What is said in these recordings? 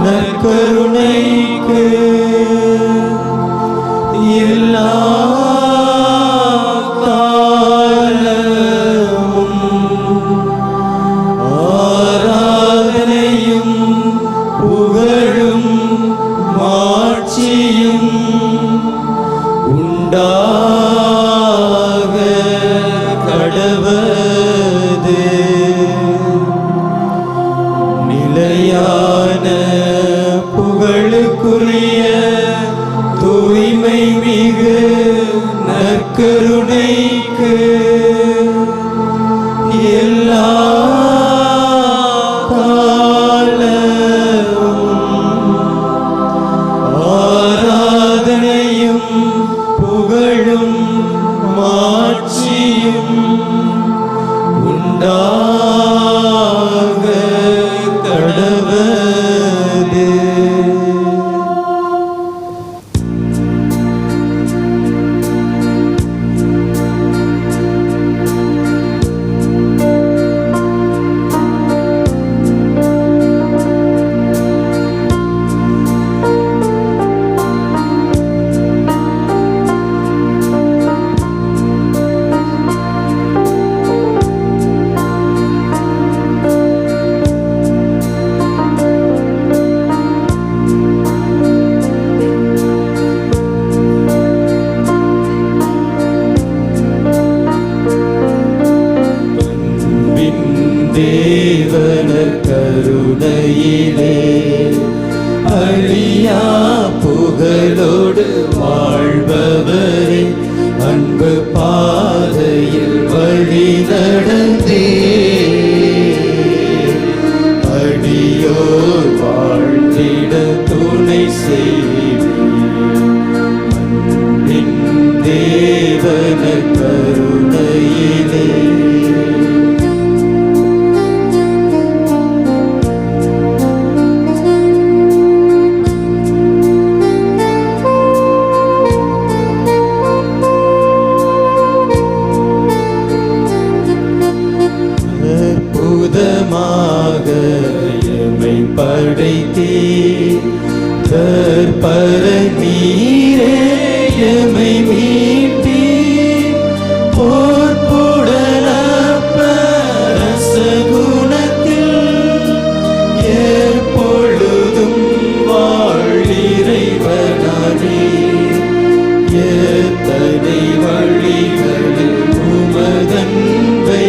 நற்கருணைக்கு எல்லா காலமும் ஆராதனையும் புகழும் மாட்சியும் உண்டாக கடவது. நிலையான புகழுக்குரிய தூய்மை மிகு நற்கருணைக்கு எல்லா ஆராதனையும் புகழும் மாட்சியும் உண்டாக கடவது. தேவனர் கருணையிலே அழியா புகழோடு வாழ்பவரே, அன்பு பாதையில் வழி நடந்தே அடியோர் வாழ்ந்திட துணை செய்வீர். அன்பின் தேவனர் கருணையிலே எமை படைத்தீர். தற்பர நீரே எமை மீட்டீர். பொற்புடனப்பரச குணத்தில் எப்பொழுதும் வாழிறைவனானே. எத்தனை வழிகளில் உமதன்பை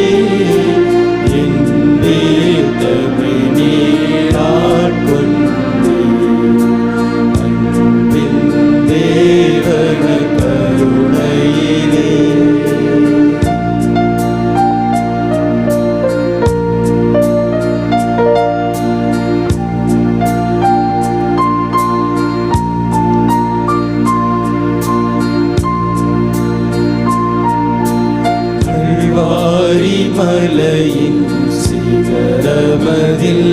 மலையின் சிகரமதில்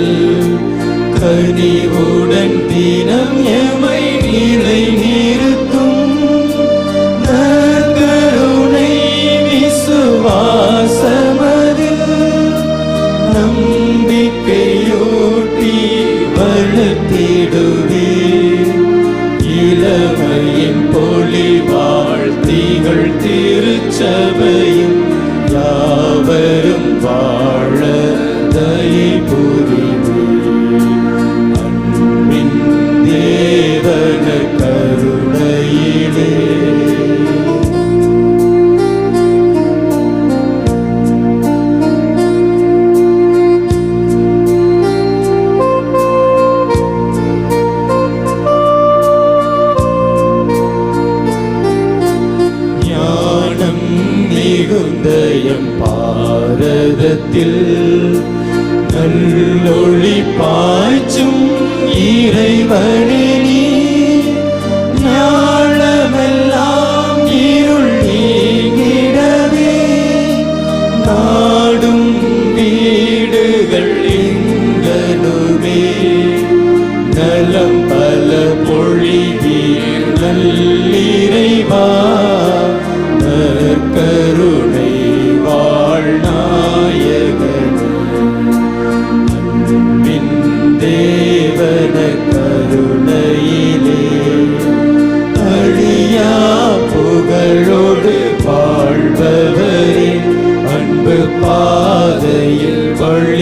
கனிவுடன் தினம் எமை நிலை நிறுத்தும் நற்கருணை விசுவாசமதில் நம்பிக்கையூட்டி வளர்த்திடுவே. இளமையின் பொலிவாழ் திகழ் திருச்சபையும் யாவரும் வாழ தயை புரிவீர். அன்பின் தேவனர் கருணையிலே மிகுந்தயம் பாரதத்தில் நல்லொளி பாய்ச்சும் இறைவனே நீ. ஞானமெல்லாம் இருள் நீங்கிடவே நாடும் வீடுகள் எங்கனுமே நலம் பல பொழிவீர் நல்லிறைவா. கருணை வாழ்நாயகன் அன்பின் தேவன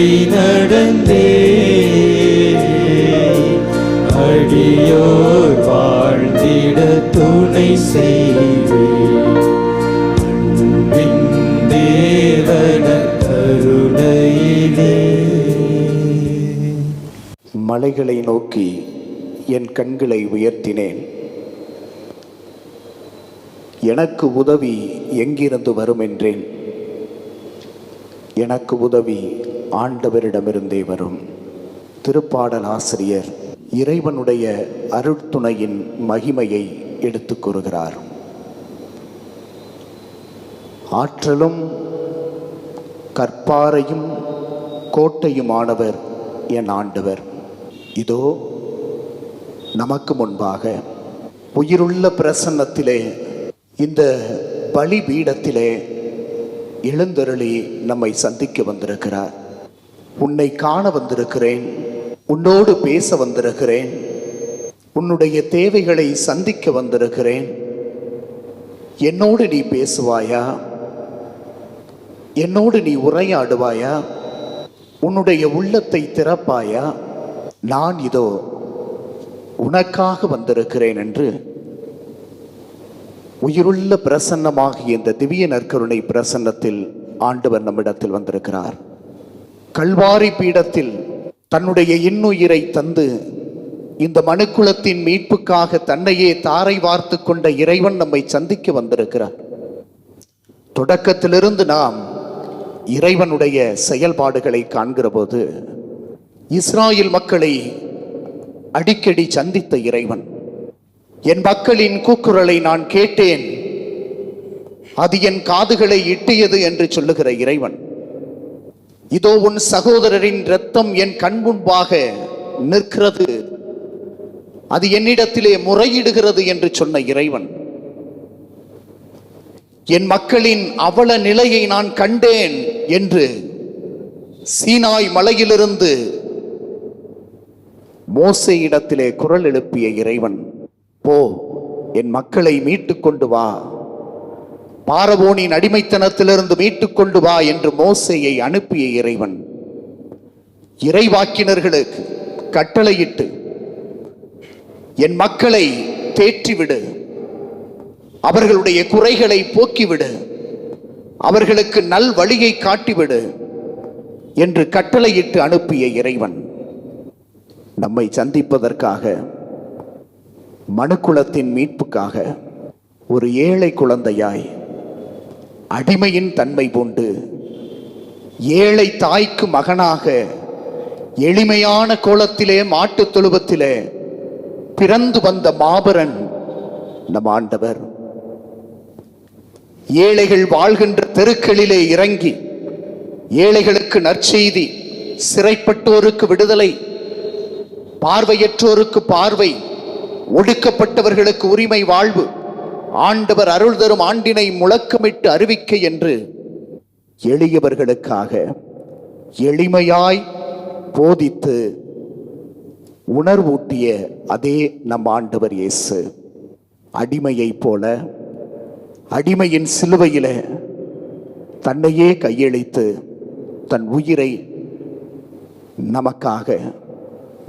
வழி நடந்தே அடியோர் வாழ்ந்திட துணை செய்வேன். அன்பின் தேவன கருணையிலே. மலைகளை நோக்கி என் கண்களை உயர்த்தினேன். எனக்கு உதவி எங்கிருந்து வரும் என்றேன். எனக்கு உதவி ஆண்டவரிடமிருந்தே வரும். திருப்பாடல் ஆசிரியர் இறைவனுடைய அருட்துணையின் மகிமையை எடுத்துக் கூறுகிறார். ஆற்றலும் கற்பாரையும் கோட்டையுமானவர் என் ஆண்டவர். இதோ நமக்கு முன்பாக உயிருள்ள பிரசன்னத்திலே, இந்த பலி பீடத்திலே எழுந்தருளி நம்மை சந்திக்க வந்திருக்கிறார். உன்னை காண வந்திருக்கிறேன், உன்னோடு பேச வந்திருக்கிறேன், உன்னுடைய தேவைகளை சந்திக்க வந்திருக்கிறேன். என்னோடு நீ பேசுவாயா? என்னோடு நீ உரையாடுவாயா? உன்னுடைய உள்ளத்தை திறப்பாயா? நான் இதோ உனக்காக வந்திருக்கிறேன் என்று உயிருள்ள பிரசன்னமாகிய இந்த திவ்ய நற்கருணை பிரசன்னத்தில் ஆண்டவர் நம்மிடத்தில் வந்திருக்கிறார். கல்வாரி பீடத்தில் தன்னுடைய இன்னுயிரை தந்து இந்த மனுக்குலத்தின் மீட்புக்காக தன்னையே தாரை வார்த்து கொண்ட இறைவன் நம்மை சந்திக்க வந்திருக்கிறார். தொடக்கத்திலிருந்து நாம் இறைவனுடைய செயல்பாடுகளை காண்கிற போது இஸ்ராயேல் மக்களை அடிக்கடி சந்தித்த இறைவன், என் மக்களின் கூக்குரலை நான் கேட்டேன், அது என் காதுகளை இட்டியது என்று சொல்லுகிற இறைவன், இதோ உன் சகோதரரின் இரத்தம் என் கண் முன்பாக நிற்கிறது, அது என்னிடத்திலே முறையிடுகிறது என்று சொன்ன இறைவன், என் மக்களின் அவல நிலையை நான் கண்டேன் என்று சீனாய் மலையிலிருந்து மோசே இடத்திலே குரல் எழுப்பிய இறைவன், போ என் மக்களை மீட்டுக் கொண்டு வா, பார்வோனின் அடிமைத்தனத்திலிருந்து மீட்டுக் கொண்டு வா என்று மோசேயை அனுப்பிய இறைவன் இறைவாக்கினர்களுக்கு கட்டளையிட்டு, என் மக்களை தேற்றிவிடு, அவர்களுடைய குறைகளை போக்கிவிடு, அவர்களுக்கு நல் வழியை காட்டிவிடு என்று கட்டளையிட்டு அனுப்பிய இறைவன் நம்மை சந்திப்பதற்காக, மனுக்குலத்தின் மீட்புக்காக ஒரு ஏழை குழந்தையாய் அடிமையின் தன்மை பூண்டு ஏழை தாய்க்கு மகனாக எளிமையான கோலத்திலே மாட்டு தொழுவத்திலே பிறந்து வந்த மாபரன் நம் ஆண்டவர். ஏழைகள் வாழ்கின்ற தெருக்களிலே இறங்கி ஏழைகளுக்கு நற்செய்தி, சிறைப்பட்டோருக்கு விடுதலை, பார்வையற்றோருக்கு பார்வை, ஒடுக்கப்பட்டவர்களுக்கு உரிமை வாழ்வு, ஆண்டவர் அருள் தரும் ஆண்டினை முழக்கமிட்டு அறிவிக்க என்று எளியவர்களுக்காக எளிமையாய் போதித்து உணர்வூட்டிய அதே நம் ஆண்டவர் இயேசு அடிமையை போல அடிமையின் சிலுவையில தன்னையே கையளித்து தன் உயிரை நமக்காக,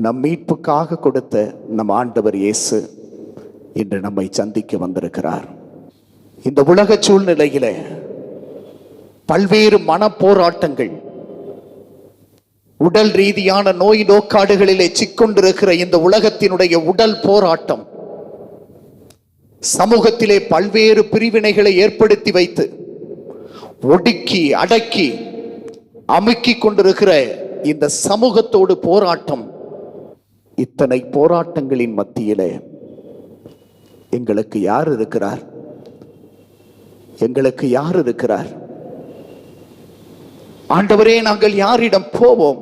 நம் மீட்புக்காக கொடுத்த நம் ஆண்டவர் இயேசு இன்று நம்மை சந்திக்க வந்திருக்கிறார். இந்த உலக சூழ்நிலையில பல்வேறு மன போராட்டங்கள், உடல் ரீதியான நோய் நோக்காடுகளிலே சிக்கொண்டிருக்கிற இந்த உலகத்தினுடைய உடல் போராட்டம் சமூகத்திலே பல்வேறு பிரிவினைகளை ஏற்படுத்தி வைத்து ஒடுக்கி அடக்கி அமுக்கி கொண்டிருக்கிற இந்த சமூகத்தோடு போராட்டம். இத்தனை போராட்டங்களின் மத்தியிலே எங்களுக்கு யார் இருக்கிறார்? எங்களுக்கு யார் இருக்கிறார்? ஆண்டவரே, நாங்கள் யாரிடம் போவோம்?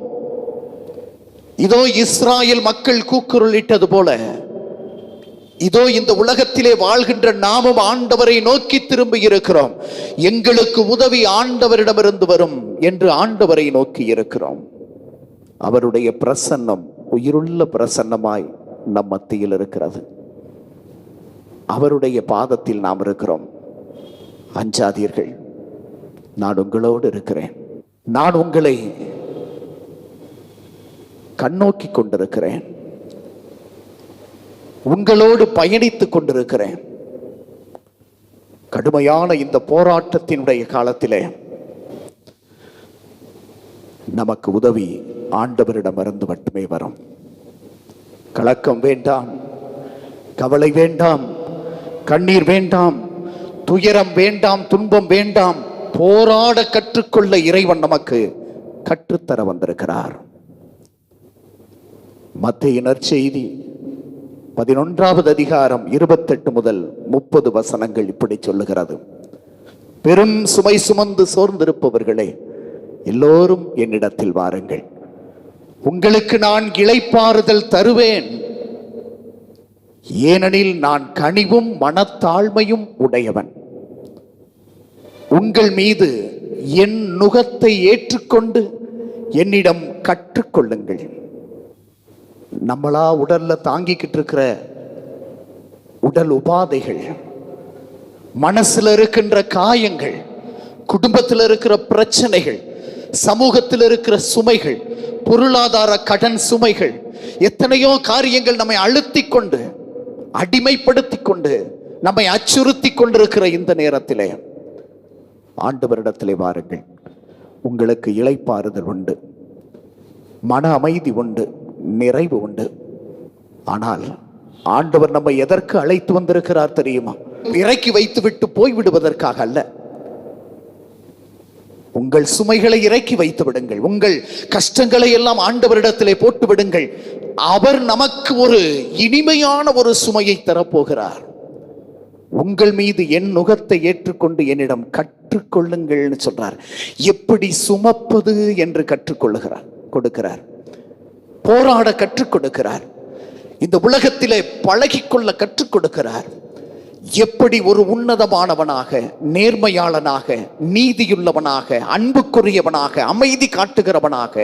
இதோ இஸ்ராயேல் மக்கள் கூக்குரலிட்டது போல, இதோ இந்த உலகத்திலே வாழ்கின்ற நாமும் ஆண்டவரை நோக்கி திரும்பி இருக்கிறோம். எங்களுக்கு உதவி ஆண்டவரிடமிருந்து வரும் என்று ஆண்டவரை நோக்கி இருக்கிறோம். அவருடைய பிரசன்னம் உயிருள்ள பிரசன்னமாய் நம் மத்தியில் இருக்கிறது. அவருடைய பாதத்தில் நாம் இருக்கிறோம். அஞ்சாதீர்கள், நான் உங்களோடு இருக்கிறேன். நான் உங்களை கண்ணோக்கி கொண்டிருக்கிறேன், உங்களோடு பயணித்துக் கொண்டிருக்கிறேன். கடுமையான இந்த போராட்டத்தினுடைய காலத்திலே நமக்கு உதவி ஆண்டவரிடமிருந்து மட்டுமே வரும். கலக்கம் வேண்டாம், கவலை வேண்டாம், கண்ணீர் வேண்டாம், துயரம் வேண்டாம், துன்பம் வேண்டாம். போராட கற்றுக்கொள்ள இறைவன் நமக்கு கற்றுத்தர வந்திருக்கிறார். மத்தேயு நற்செய்தி 11வது அதிகாரம் 28 முதல் 30 வசனங்கள் இப்படி சொல்லுகிறது. பெரும் சுமை சுமந்து சோர்ந்திருப்பவர்களே, எல்லோரும் என்னிடத்தில் வாருங்கள், உங்களுக்கு நான் இளைப்பாறுதல் தருவேன். ஏனெனில் நான் கனிவும் மனத்தாழ்மையும் உடையவன். உங்கள் மீது என் நுகத்தை ஏற்றுக்கொண்டு என்னிடம் கற்றுக்கொள்ளுங்கள். நம்மளா உடல்ல தாங்கிக்கிட்டு இருக்கிற உடல் உபாதைகள், மனசுல இருக்கின்ற காயங்கள், குடும்பத்தில் இருக்கிற பிரச்சனைகள், சமூகத்தில் இருக்கிற சுமைகள், பொருளாதார கடன் சுமைகள், எத்தனையோ காரியங்கள் நம்மை அழுத்தி கொண்டு அடிமைப்படுத்தி கொண்டு நம்மை அச்சுறுத்தி கொண்டிருக்கிற இந்த நேரத்திலே ஆண்டவரிடத்திலே வாருங்கள். உங்களுக்கு இளைப்பாறுதல் உண்டு, மன அமைதி உண்டு, நிறைவு உண்டு. ஆனால் ஆண்டவர் நம்மை எதற்கு அழைத்து வந்திருக்கிறார் தெரியுமா? இறக்கி வைத்து விட்டு போய்விடுவதற்காக அல்ல. உங்கள் சுமைகளை இறக்கி வைத்து விடுங்கள், உங்கள் கஷ்டங்களை எல்லாம் ஆண்டவரிடத்திலே போட்டு விடுங்கள். அவர் நமக்கு ஒரு இனிமையான ஒரு சுமையை தரப்போகிறார். உங்கள் மீது என் நுகத்தை ஏற்றுக்கொண்டு என்னிடம் கற்றுக்கொள்ளுங்கள்னு சொல்றார். எப்படி சுமப்பது என்று கொடுக்கிறார். போராட கற்றுக் கொடுக்கிறார். இந்த உலகத்திலே பழகிக்கொள்ள கற்றுக் கொடுக்கிறார். எப்படி ஒரு உன்னதமானவனாக, நேர்மையாளனாக, நீதியுள்ளவனாக, அன்புக்குரியவனாக, அமைதி காட்டுகிறவனாக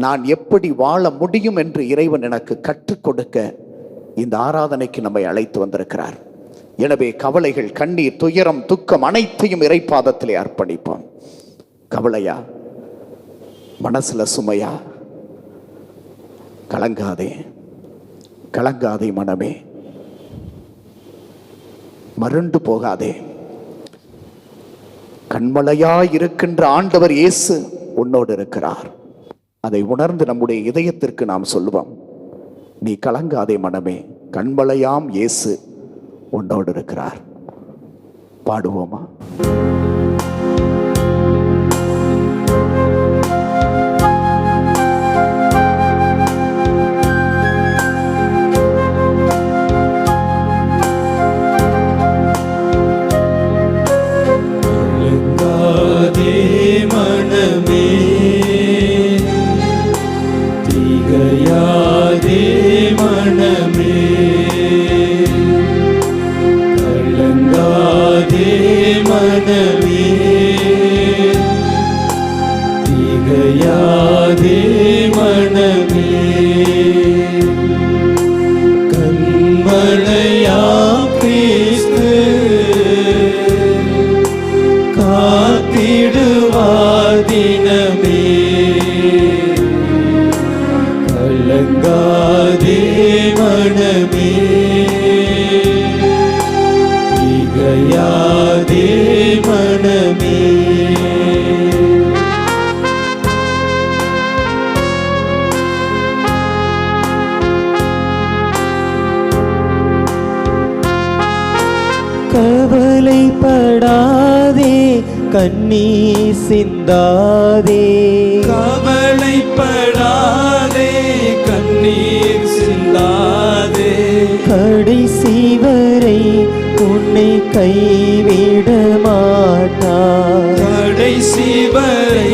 நான் எப்படி வாழ முடியும் என்று இறைவன் எனக்கு கற்றுக் கொடுக்க இந்த ஆராதனைக்கு நம்மை அழைத்து வந்திருக்கிறார். எனவே கவலைகள், கண்ணீர், துயரம், துக்கம் அனைத்தையும் இறைப்பாதத்திலே அர்ப்பணிப்போம். கவலையா, மனசுல சுமையா? கலங்காதே, கலங்காதே மனமே, மருண்டு போகாதே. கண்மலையாய் இருக்கின்ற ஆண்டவர் இயேசு உன்னோடு இருக்கிறார். அதை உணர்ந்து நம்முடைய இதயத்திற்கு நாம் சொல்லுவோம், நீ கலங்காதே மனமே, கண்மலையாம் இயேசு உன்னோடு இருக்கிறார். பாடுவோமா? கவலைப்படாதே, கண்ணீர் சிந்தாதே. கவலைப்படாதே, கண்ணீர் சிந்தாதே. கடைசி வரை உன்னை கைவிட மாட்டார். கடைசி வரை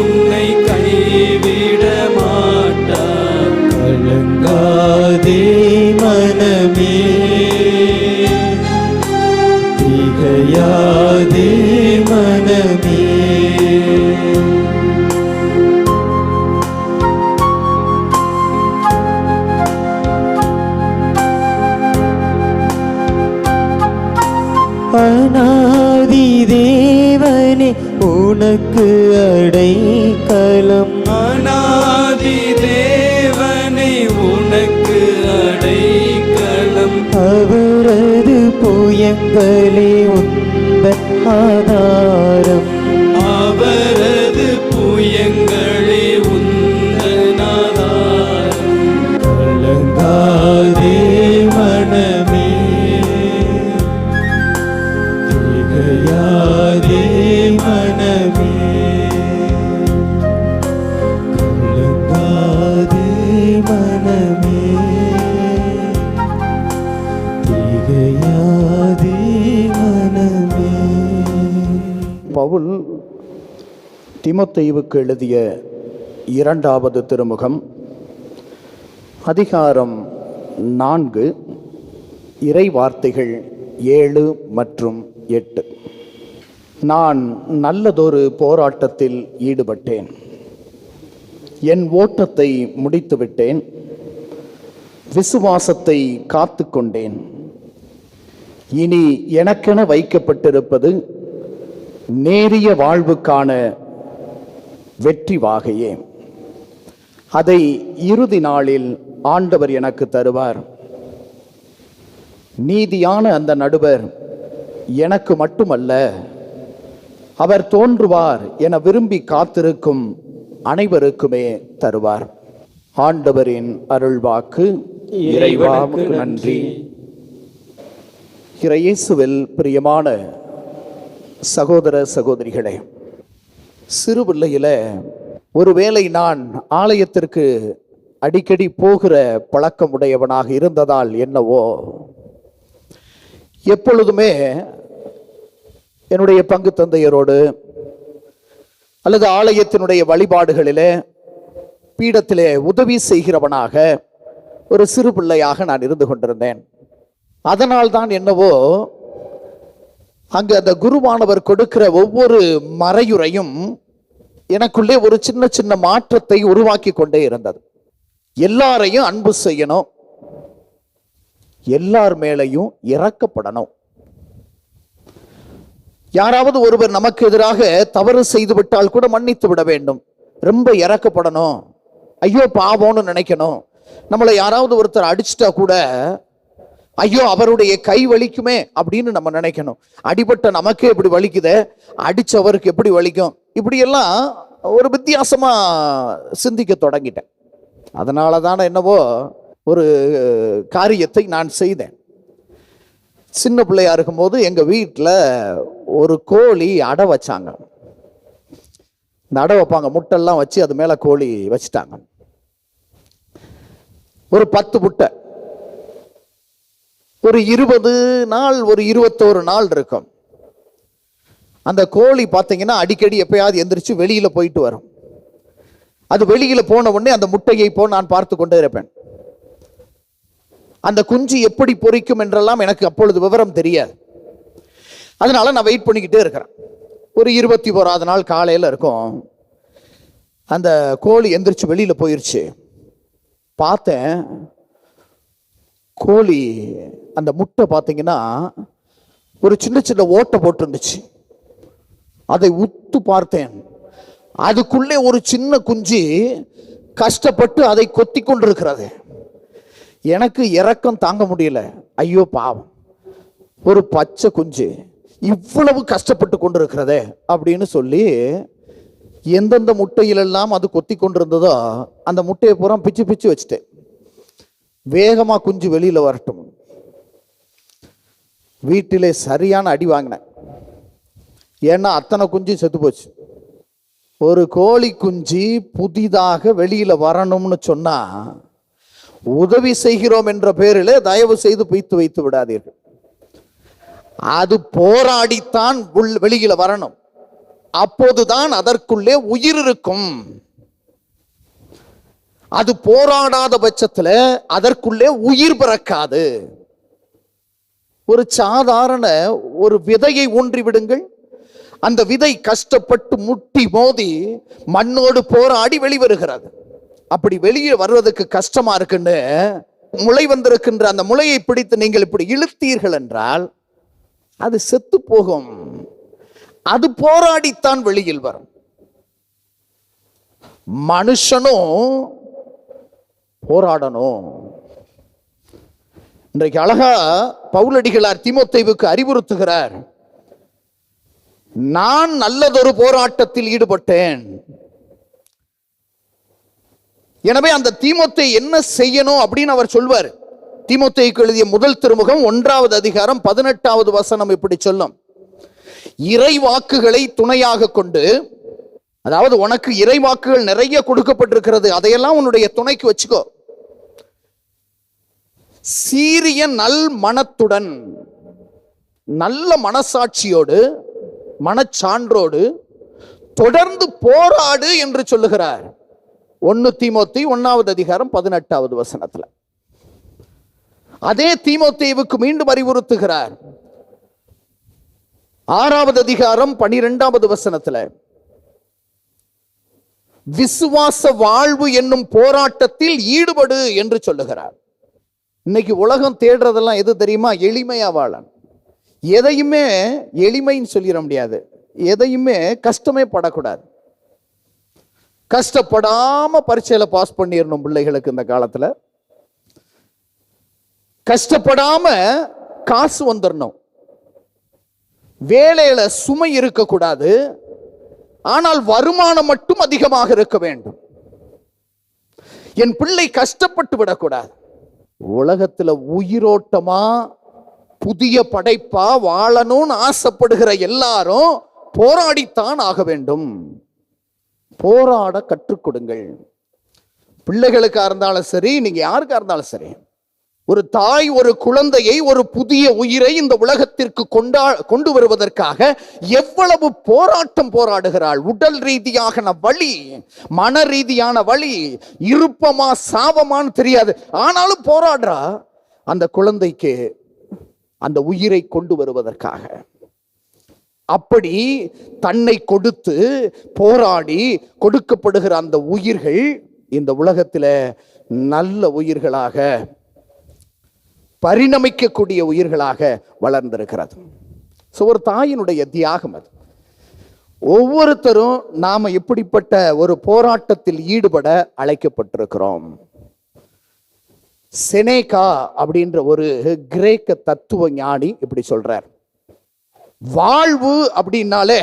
உன்னை கைவிட மாட்டார். கலங்காதே மனமே, திகையாதே மனமே. அநாதி தேவனே உனக்கு அடைக்கலம். அநாதி தேவ அடைக்கலம் அவரது புயங்களே உந்தன் ஆதாரம். அவரது புயங்களே உந்தனாதாரம். கலங்காதே மனமே, திகையாதே மனமே, கலங்காதே மனமே, திகையாதே மனமே. பவுல் தீமோத்தேயுவுக்கு எழுதிய 2வது திருமுகம் அதிகாரம் 4 இறை வார்த்தைகள் 7 மற்றும் 8. நான் நல்லதொரு போராட்டத்தில் ஈடுபட்டேன், என் ஓட்டத்தை முடித்துவிட்டேன், விசுவாசத்தை காத்து கொண்டேன். இனி எனக்கென வைக்கப்பட்டிருப்பது நேரிய வாழ்வுக்கான வெற்றி வாகையே. அதை இறுதி நாளில் ஆண்டவர் எனக்கு தருவார். நீதியான அந்த நடுவர் எனக்கு மட்டுமல்ல, அவர் தோன்றுவார் என விரும்பி காத்திருக்கும் அனைவருக்குமே தருவார். ஆண்டவரின் அருள்வாக்கு. இறைவாவுக்கு நன்றி. இயேசுவில் பிரியமான சகோதர சகோதரிகளே, சிறு பிள்ளையில ஒருவேளை நான் ஆலயத்திற்கு அடிக்கடி போகிற பழக்கம் உடையவனாக இருந்ததால் என்னவோ, எப்பொழுதுமே என்னுடைய பங்கு தந்தையரோடு அல்லது ஆலயத்தினுடைய வழிபாடுகளிலே பீடத்திலே உதவி செய்கிறவனாக ஒரு சிறு பிள்ளையாக நான் இருந்து கொண்டிருந்தேன். அதனால் தான் என்னவோ அங்கு அந்த குருவானவர் கொடுக்கிற ஒவ்வொரு மறையுரையும் எனக்குள்ளே ஒரு சின்ன சின்ன மாற்றத்தை உருவாக்கி கொண்டே இருந்தது. எல்லாரையும் அன்பு செய்யணும், எல்லார் மேலையும் இரக்கப்படணும். யாராவது ஒருவர் நமக்கு எதிராக தவறு செய்து விட்டால் கூட மன்னித்து விட வேண்டும், ரொம்ப இரக்கப்படணும், ஐயோ பாவம்னு நினைக்கணும். நம்மளை யாராவது ஒருத்தர் அடிச்சிட்டா கூட ஐயோ அவருடைய கை வலிக்குமே அப்படின்னு நம்ம நினைக்கணும். அடிபட்ட நமக்கே இப்படி வலிக்குதே, அடிச்சவருக்கு எப்படி வலிக்கும், இப்படியெல்லாம் ஒரு வித்தியாசமா சிந்திக்க தொடங்கிட்டேன். அதனால தானே என்னவோ ஒரு காரியத்தை நான் செய்தேன். சின்ன பிள்ளையா இருக்கும்போது எங்க வீட்டில் ஒரு கோழி அடை வச்சாங்க. இந்த அடை வைப்பாங்க, முட்டைலாம் வச்சு அது மேல கோழி வச்சுட்டாங்க. ஒரு 10 முட்டை, ஒரு 20 நாள், ஒரு 21 நாள் இருக்கும். அந்த கோழி பார்த்தீங்கன்னா அடிக்கடி எப்பயாவது எந்திரிச்சு வெளியில போயிட்டு வரும். அது வெளியில போன உடனே அந்த முட்டையை நான் பார்த்து கொண்டே இருப்பேன். அந்த குஞ்சு எப்படி பொரிக்கும் என்றெல்லாம் எனக்கு அப்பொழுது விவரம் தெரியாது. அதனால நான் வெயிட் பண்ணிக்கிட்டே இருக்கிறேன். ஒரு 21வது நாள் காலையில் இருக்கும், அந்த கோழி எந்திரிச்சு வெளியில போயிருச்சு. பார்த்தேன், கோழி அந்த முட்டை பார்த்தீங்கன்னா ஒரு சின்ன சின்ன ஓட்டை போட்டு இருந்துச்சு. அதை உத்து பார்த்தேன், அதுக்குள்ளே ஒரு சின்ன குஞ்சு கஷ்டப்பட்டு அதை கொத்தி கொண்டிருக்கிறது. எனக்கு இரக்கம் தாங்க முடியல. ஐயோ பாவம், ஒரு பச்சை குஞ்சு இவ்வளவு கஷ்டப்பட்டு கொண்டிருக்கிறதே அப்படின்னு சொல்லி எந்தெந்த முட்டையிலெல்லாம் அது கொத்தி கொண்டிருந்ததோ அந்த முட்டையை பூரா பிச்சு பிச்சு வச்சுட்டேன். வேகமா குஞ்சு வெளியில வரட்டும். வீட்டிலே சரியான அடி வாங்கினேன். ஏன்னா அத்தனை குஞ்சு செத்து போச்சு. ஒரு கோழி குஞ்சு புதிதாக வெளியில வரணும்னு சொன்னா உதவி செய்கிறோம் என்ற பேரில் தயவு செய்து பிய்த்து வைத்து விடாதீர்கள். அது போராடித்தான் வெளியில வரணும், அப்போதுதான் அதற்குள்ளே உயிர் இருக்கும். அது போராடாத பட்சத்துல அதற்குள்ளே உயிர் பிறக்காது. ஒரு சாதாரண ஒரு விதையை ஊன்றி விடுங்கள், அந்த விதை கஷ்டப்பட்டு முட்டி மோதி மண்ணோடு போராடி வெளிவருகிறது. அப்படி வெளியே வருவதற்கு கஷ்டமா இருக்குன்னு முளை வந்திருக்கின்ற அந்த முளையை பிடித்து நீங்கள் இப்படி இழுத்தீர்கள் என்றால் அது செத்து போகும். அது போராடித்தான் வெளியில் வரும். மனுஷனும் போராடணும். இன்றைக்கு அழகா பவுலடிகளார் தீமோத்தேயுவுக்கு அறிவுறுத்துகிறார். நான் நல்லதொரு போராட்டத்தில் ஈடுபட்டேன். எனவே அந்த தீமோத்தேயு என்ன செய்யணும் அப்படின்னு அவர் சொல்வார். தீமோத்தேயுக்கு எழுதிய முதல் திருமுகம் 1வது அதிகாரம் 18வது வசனம் இப்படி சொல்லும். இறை வாக்குகளை துணையாக கொண்டு, அதாவது உனக்கு இறை வாக்குகள் நிறைய கொடுக்கப்பட்டிருக்கிறது, அதையெல்லாம் உன்னுடைய துணைக்கு வச்சுக்கோ. சீரிய நல் மனத்துடன், நல்ல மனசாட்சியோடு, மனச்சான்றோடு தொடர்ந்து போராடு என்று சொல்லுகிறார். 1 தீமோத்தேயு 1வது அதிகாரம் 18வது வசனத்துல. அதே தீமோத்தேயுவுக்கு மீண்டும் அறிவுறுத்துகிறார் 6வது அதிகாரம் 12வது வசனத்துல. விசுவாச வாழ்வு என்னும் போராட்டத்தில் ஈடுபடு என்று சொல்லுகிறார். இன்னைக்கு உலகம் தேடுறதெல்லாம் எது தெரியுமா? எளிமையா வாழ. எதையுமே எளிமைன்னு சொல்லிட முடியாது, எதையுமே கஷ்டமே படக்கூடாது. கஷ்டப்படாம பரீட்சையில பாஸ் பண்ணிடணும் பிள்ளைகளுக்கு. இந்த காலத்துல கஷ்டப்படாம காசு வந்துடணும். வேலையில சுமை இருக்கக்கூடாது, ஆனால் வருமானம் மட்டும் அதிகமாக இருக்க வேண்டும். என் பிள்ளை கஷ்டப்பட்டு விடக்கூடாது. உலகத்துல உயிரோட்டமா புதிய படைப்பா வாழணும்னு ஆசைப்படுகிற எல்லாரும் போராடித்தான் ஆக வேண்டும். போராட கற்றுக் கொடுங்கள். பிள்ளைகளுக்கா இருந்தாலும் சரி, நீங்க யாருக்கா இருந்தாலும் சரி. ஒரு தாய் ஒரு குழந்தையை, ஒரு புதிய உயிரை இந்த உலகத்திற்கு கொண்டு வருவதற்காக எவ்வளவு போராட்டம் போராடுகிறாள். உடல் ரீதியான வலி, மன ரீதியான வலி, இருப்பமா சாபமான்னு தெரியாது, ஆனாலும் போராடுறா அந்த குழந்தைக்கு அந்த உயிரை கொண்டு வருவதற்காக. அப்படி தன்னை கொடுத்து போராடி கொடுக்கப்படுகிற அந்த உயிர்கள் இந்த உலகத்தில் நல்ல உயிர்களாக, பரிணமிக்கக்கூடிய உயிர்களாக வளர்ந்திருக்கிறது. ஒரு தாயினுடைய தியாகம் அது. ஒவ்வொருத்தரும் நாம எப்படிப்பட்ட ஒரு போராட்டத்தில் ஈடுபட அழைக்கப்பட்டிருக்கிறோம். செனேகா அப்படின்ற ஒரு கிரேக்க தத்துவ ஞானி இப்படி சொல்றார். வாழ்வு அப்படின்னாலே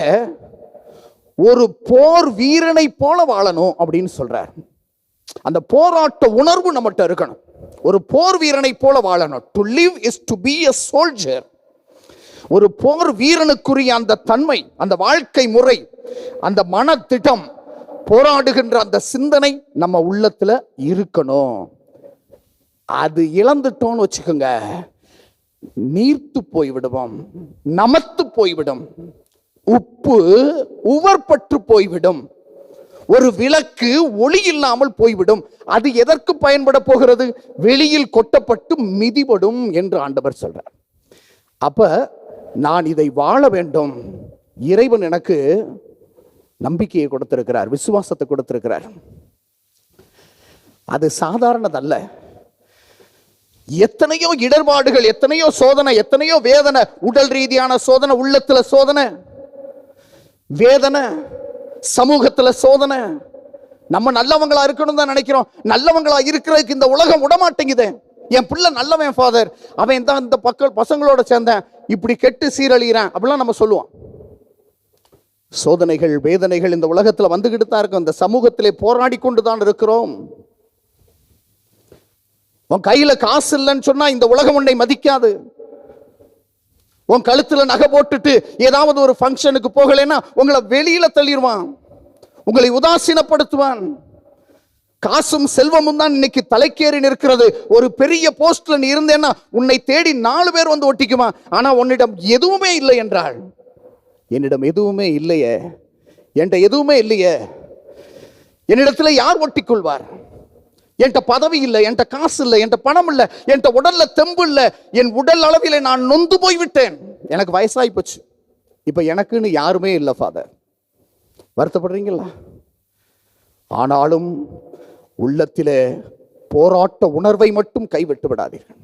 ஒரு போர் வீரனை போல வாழணும் அப்படின்னு சொல்றார். அந்த போராட்ட உணர்வு நம்மகிட்ட இருக்கணும். ஒரு போர் வீரனை போல வாழணும். To live is to be a soldier. ஒரு போர் வீரனுக்குரிய அந்த தன்மை, அந்த வாழ்க்கை முறை, அந்த மனத்திட்டம், போராடுகின்ற அந்த சிந்தனை நம்ம உள்ளத்துல இருக்கணும். அது இழந்துட்டோம்னு வச்சுக்கோங்க, நீர்த்து போய்விடுவோம், நமத்து போய்விடும், உப்பு உவர்பற்று போய்விடும், ஒரு விளக்கு ஒளி இல்லாமல் போய்விடும். அது எதற்கு பயன்பட போகிறது? வெளியில் கொட்டப்பட்டு மிதிபடும் என்று ஆண்டவர் சொல்றார். அப்ப நான் இதை வாழ வேண்டும். இறைவன் எனக்கு நம்பிக்கையை கொடுத்திருக்கிறார், விசுவாசத்தை கொடுத்திருக்கிறார். அது சாதாரணதல்ல. எத்தனையோ இடர்பாடுகள், எத்தனையோ சோதனை, எத்தனையோ வேதனை, உடல் ரீதியான சோதனை, உள்ளத்துல சோதனை, வேதனை, சமூகத்துல சோதனை. நம்ம நல்லவங்களா இருக்கணும் தான் நினைக்கிறோம். நல்லவங்களா இருக்கிறதுக்கு இந்த உலகம் விடமாட்டேங்குது. என் பிள்ளை நல்லவன் ஃபாதர், அவன் தான் இந்த பசங்களோட சேர்ந்தேன், இப்படி கெட்டு சீரழிகிறான் அப்படிலாம் நம்ம சொல்லுவோம். சோதனைகள், வேதனைகள் இந்த உலகத்துல வந்துகிட்டு தான் இருக்கும். இந்த சமூகத்திலே போராடி கொண்டு தான் இருக்கிறோம். உன் கையில காசு இல்லைன்னு சொன்னா இந்த உலகம் உன்னை மதிக்காது. உன் கழுத்துல நகை போட்டுட்டு ஏதாவது ஒரு ஃபங்க்ஷனுக்கு போகலைன்னா உங்களை வெளியில தள்ளிடுவான், உங்களை உதாசீனப்படுத்துவான். காசும் செல்வமும் தான் இன்னைக்கு தலைக்கேறி நிற்கிறது. ஒரு பெரிய போஸ்ட்ல நீ இருந்தேன்னா உன்னை தேடி 4 பேர் வந்து ஒட்டிக்குவான். ஆனா உன்னிடம் எதுவுமே இல்லை என்றால், என்னிடம் எதுவுமே இல்லையே, என்கிட்ட எதுவுமே இல்லையே, என்னிடத்துல யார் ஒட்டிக்கொள்வார்? என்கிட்ட பதவி இல்லை, என்கிட்ட காசு இல்லை, என்கிட்ட பணம் இல்லை, என்கிட்ட உடல்ல தெம்பு இல்லை, என் உடல் அளவில் நான் நொந்து போய்விட்டேன், எனக்கு வயசாகி போச்சு, இப்ப எனக்குன்னு யாருமே இல்லை ஃபாதர். வருத்தப்படுறீங்களா? ஆனாலும் உள்ளத்திலே போராட்ட உணர்வை மட்டும் கைவிட்டு விடாதீர்கள்.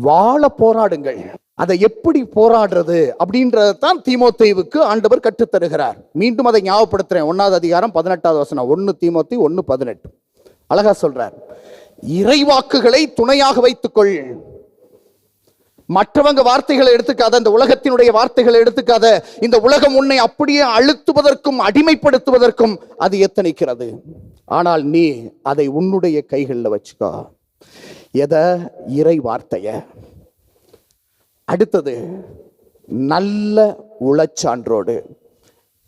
வாழ போராடுங்கள். அதை எப்படி போராடுறது அப்படின்றதான் தீமோத்தேயுவுக்கு ஆண்டவர் கற்றுத்தருகிறார். மீண்டும் அதை ஞாபகப்படுத்துறேன். 1வது அதிகாரம் 18வது வசனம், 1 தீமோத்தேயு 1:18 அழகா சொல்றார். இறைவாக்குகளை துணையாக வைத்துக்கொள். மற்றவங்க வார்த்தைகளை எடுத்துக்காத, இந்த உலகத்தினுடைய வார்த்தைகளை எடுத்துக்காத. இந்த உலகம் உன்னை அப்படியே அழுத்துவதற்கும் அடிமைப்படுத்துவதற்கும் அது எத்தனிக்கிறது. ஆனால் நீ அதை உன்னுடைய கைகளில் வச்சுக்கோ. எதை? இறை வார்த்தைய. அடுத்தது, நல்ல உளச்சான்றோடு.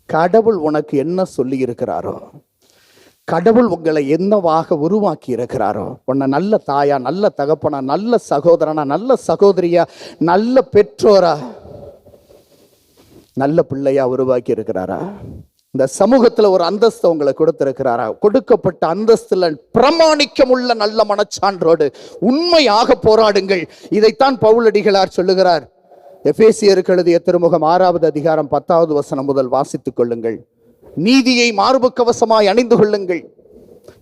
கடவுள் உனக்கு என்ன சொல்லி இருக்கிறாரோ, கடவுள் உங்களை என்னவாக உருவாக்கி இருக்கிறாரோ, உன்னை நல்ல தாயா, நல்ல தகப்பனா, நல்ல சகோதரனா, நல்ல சகோதரியா, நல்ல பெற்றோரா, நல்ல பிள்ளையா உருவாக்கி இருக்கிறாரா? இந்த சமூகத்தில் ஒரு அந்தஸ்து உங்களை கொடுத்திருக்கிறாரா? கொடுக்கப்பட்ட அந்தஸ்துல பிரமாணிக்கம் உள்ள நல்ல மனச்சான்றோடு உண்மையாக போராடுங்கள். இதைத்தான் பவுலடிகளார் சொல்லுகிறார். எபேசியருக்கு எழுதிய திருமுகம் 6வது அதிகாரம் 10வது வசனம் முதல் வாசித்துக் கொள்ளுங்கள். நீதியை மார்பு கவசமாய் அணிந்து கொள்ளுங்கள்,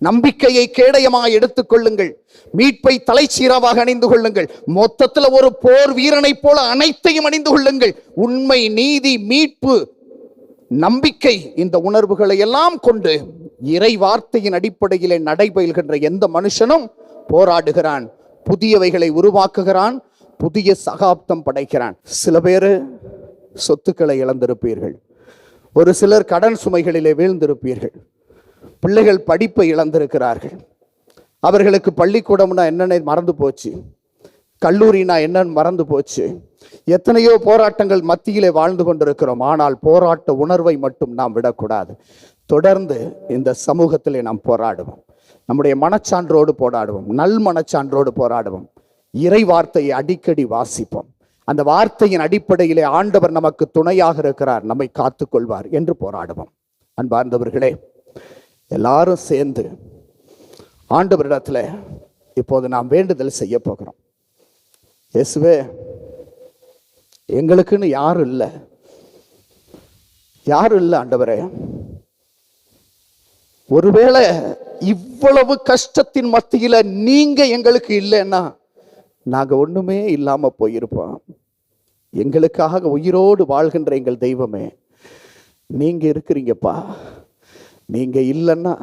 நம்பிக்கையை கேடயமாய் எடுத்துக் கொள்ளுங்கள், மீட்பை தலைச்சீராவாக அணிந்து கொள்ளுங்கள், மொத்தத்தில் ஒரு போர் வீரனை போல அனைத்தையும் அணிந்து கொள்ளுங்கள். உண்மை, நீதி, மீட்பு, நம்பிக்கை, இந்த உணர்வுகளை எல்லாம் கொண்டு இறை வார்த்தையின் அடிப்படையிலே நடைபெறுகின்ற எந்த மனுஷனும் போராடுகிறான், புதியவைகளை உருவாக்குகிறான், புதிய சகாப்தம் படைக்கிறான். சில பேர் சொத்துக்களை இழந்திருப்பீர்கள், ஒரு சிலர் கடன் சுமைகளிலே வீழ்ந்திருப்பீர்கள், பிள்ளைகள் படிப்பை இழந்திருக்கிறார்கள், அவர்களுக்கு பள்ளிக்கூடம்னா என்னென்ன மறந்து போச்சு, கல்லூரினா என்னன்னு மறந்து போச்சு. எத்தனையோ போராட்டங்கள் மத்தியிலே வாழ்ந்து கொண்டிருக்கிறோம். ஆனால் போராட்ட உணர்வை மட்டும் நாம் விடக்கூடாது. தொடர்ந்து இந்த சமூகத்திலே நாம் போராடுவோம். நம்முடைய மனச்சான்றோடு போராடுவோம், நல் மனச்சான்றோடு போராடுவோம். இறை வார்த்தையை அடிக்கடி வாசிப்போம். அந்த வார்த்தையின் அடிப்படையிலே ஆண்டவர் நமக்கு துணையாக இருக்கிறார், நம்மை காத்துக்கொள்வார் என்று போராடுவோம். அன்பார்ந்தவர்களே, எல்லாரும் சேர்ந்து ஆண்டவரிடத்துல இப்போது நாம் வேண்டுதல் செய்ய போகிறோம். இயேசுவே, எங்களுக்குன்னு யாரும் இல்லை, யாரும் இல்லை ஆண்டவரே. ஒருவேளை இவ்வளவு கஷ்டத்தின் மத்தியில நீங்க எங்களுக்கு இல்லைன்னா நாங்க ஒண்ணுமே இல்லாம போயிருப்போம். எங்களுக்காக உயிரோடு வாழ்கின்ற எங்கள் தெய்வமே, நீங்க இருக்கிறீங்கப்பா. நீங்க இல்லைன்னா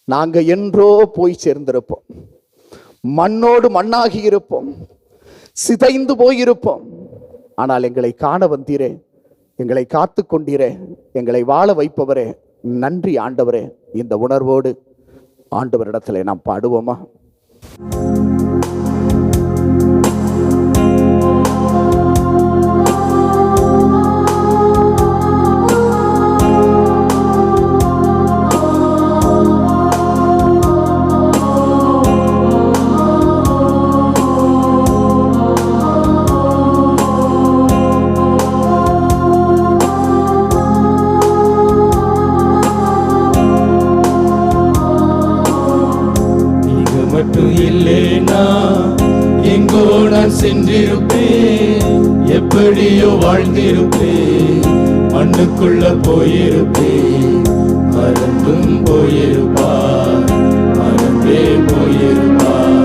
நாங்க என்றோ போய் சேர்ந்திருப்போம், மண்ணோடு மண்ணாகி இருப்போம், சிதைந்து போயிருப்போம். ஆனால் எங்களை காண வந்தீரே, எங்களை காத்து கொண்டீரே, எங்களை வாழ வைப்பவரே, நன்றி ஆண்டவரே. இந்த உணர்வோடு ஆண்டவரிடத்திலே நாம் பாடுவோமா? எங்கோ நான் சென்றிருப்பேன், எப்படியோ வாழ்ந்திருப்பேன், மண்ணுக்குள்ள போயிருப்பேன், மறந்தும் போயிருப்பார், மறந்தே போயிருப்பார்.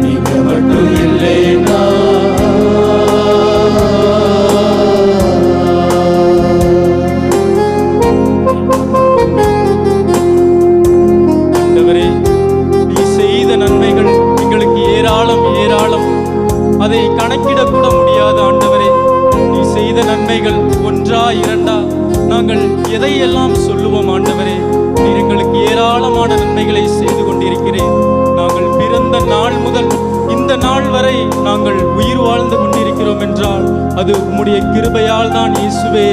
நீங்க மட்டும் இல்லைனா நன்மைகள் எங்களுக்கு ஏராளம் ஏராளம், அதை கணக்கிடக்கூட முடியாது ஆண்டவரே. நீ செய்த நன்மைகள் ஒன்றா இரண்டா, நாங்கள் எதையெல்லாம் சொல்லுவோம் ஆண்டவரே. நீர் எங்களுக்கு ஏராளமான நன்மைகளை செய்து கொண்டிருக்கிறேன். நாங்கள் பிறந்த நாள் முதல் இந்த நாள் வரை நாங்கள் உயிர் வாழ்ந்து கொண்டிருக்கிறோம் என்றால் அது உம்முடைய கிருபையால் தான் இயேசுவே.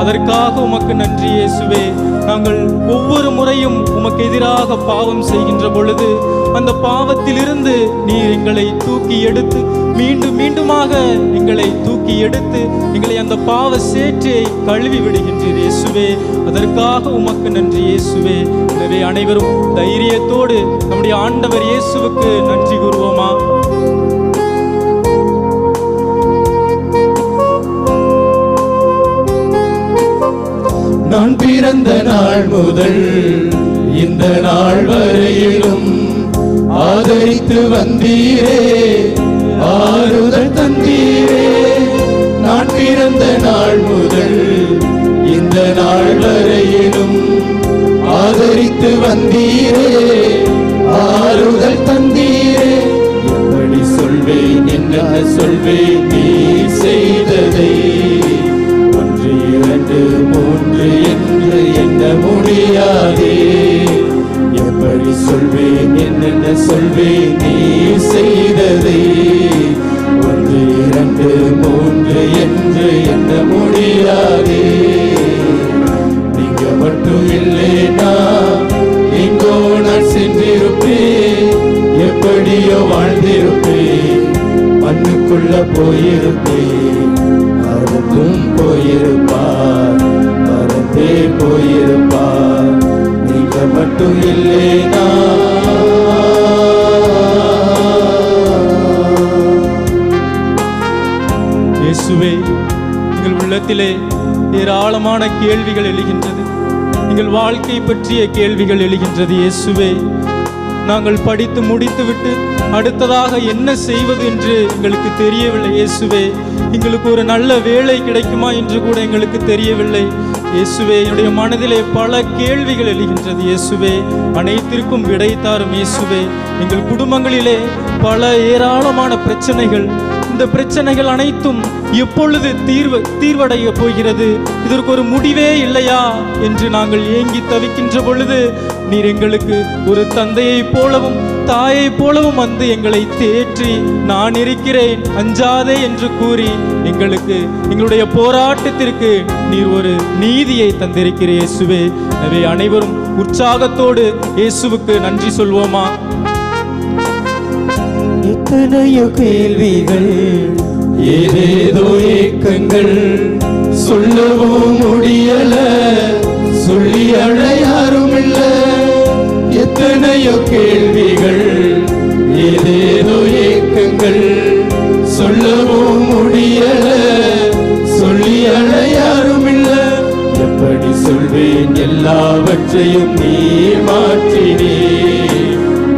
அதற்காக உமக்கு நன்றி இயேசுவே. நாங்கள் ஒவ்வொரு முறையும் உமக்கு எதிராக பாவம் செய்கின்ற பொழுது அந்த பாவத்திலிருந்து நீர் எங்களை தூக்கி எடுத்து மீண்டும் மீண்டுமாக எங்களை தூக்கி எடுத்து எங்களை அந்த பாவ சேற்றை கழுவி விடுகின்றீர் இயேசுவே. அதற்காக உமக்கு நன்றி இயேசுவே. எனவே அனைவரும் தைரியத்தோடு நம்முடைய ஆண்டவர் இயேசுவுக்கு நன்றி கூறுவோமா? நான் பிறந்த நாள் முதல் இந்த நாள் வரையிலும் ஆதரித்து வந்தீரே, ஆறுதல் தந்தீரே. நான் பிறந்த நாள் முதல் இந்த நாள் வரையிலும் ஆதரித்து வந்தீரே, ஆறுதல் தந்தீரே. எப்படி சொல்வேன் என்ன சொல்வேன் நீ செய்ததை, 1 2 3 என்று எண்ண முடியாதே. எப்படி சொல்வேன் என்னென்ன சொல்வேன் நீ செய்ததை, 1 2 3 என்று எண்ண முடியாதே. நீங்க மட்டும் இல்லைனா எங்கோ நான் சென்றிருப்பேன், எப்படியோ வாழ்ந்திருப்பேன், மண்ணுக்குள்ள போயிருப்பேன், மறந்தும் போயிருப்பார், மறந்தே போயிருப்பார். நீங்க மட்டும் இல்லைனா இயேசுவே, எங்கள் உள்ளத்திலே ஏராளமான கேள்விகள் எழுகின்றது. எங்கள் வாழ்க்கை பற்றிய கேள்விகள் எழுகின்றது. இயேசுவே, நாங்கள் படித்து முடித்துவிட்டு அடுத்ததாக என்ன செய்வது என்று எங்களுக்கு தெரியவில்லை. இயேசுவே, எங்களுக்கு ஒரு நல்ல வேலை கிடைக்குமா என்று கூட எங்களுக்கு தெரியவில்லை. இயேசுவே, என்னுடைய மனதிலே பல கேள்விகள் எழுகின்றது. இயேசுவே, அனைத்திற்கும் விடை தாரும். இயேசுவே, எங்கள் குடும்பங்களிலே பல ஏராளமான பிரச்சனைகள், இந்த பிரச்சனைகள் அனைத்தும் எப்பொழுது தீர்வடைய போகிறது, இதற்கு ஒரு முடிவே இல்லையா என்று நாங்கள் ஏங்கி தவிக்கின்ற பொழுது, நீர் எங்களுக்கு ஒரு தந்தையை போலவும் தாயை போலவும் வந்து எங்களை தேற்றி, நான் இருக்கிறேன் அஞ்சாதே என்று கூறி எங்களுக்கு எங்களுடைய போராட்டத்திற்கு நீர் ஒரு நீதியை தந்திருக்கிறீர். இயேசுவே, எனவே அனைவரும் உற்சாகத்தோடு இயேசுவுக்கு நன்றி சொல்வோமா? எத்தனையோ கேள்விகள், ஏதேதோ ஏக்கங்கள், சொல்லவும் முடியல, சொல்லி அழ யாரும் இல்ல. எத்தனையோ கேள்விகள், ஏதேதோ ஏக்கங்கள், சொல்லவும் முடியல, சொல்லி அழ யாரும் இல்ல. எப்படி சொல்வேன் எல்லாவற்றையும் நீ மாற்றினே,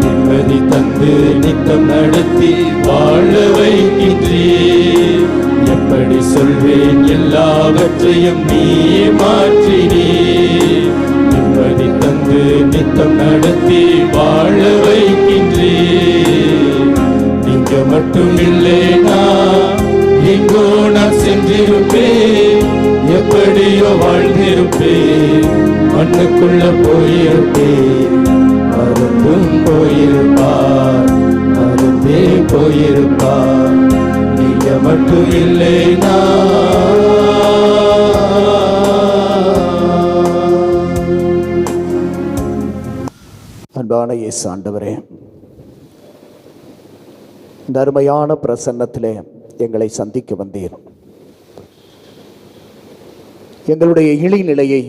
நிம்மதி தந்து நித்தம் நடத்தி வாழ வைக்கின்றீர். எப்படி சொல்வேன் எல்லாவற்றையும் நீ மாற்றினீர், நிம்மதி தந்து நித்தம் நடத்தி வாழ வைக்கின்றீர். நீங்க மட்டும் இல்லைனா எங்கோ நான் சென்றிருப்பேன், எப்படியோ வாழ்ந்திருப்பேன், மண்ணுக்குள்ள போயிருப்பேன், மறந்தும் போயிருப்பார், மறந்தே போயிருப்பார். நீங்க மட்டும் இல்லைனா அன்பான இயேசு ஆண்டவரே, இந்த அருமையான பிரசன்னத்திலே எங்களை சந்திக்க வந்தீர். எங்களுடைய இழிநிலையை,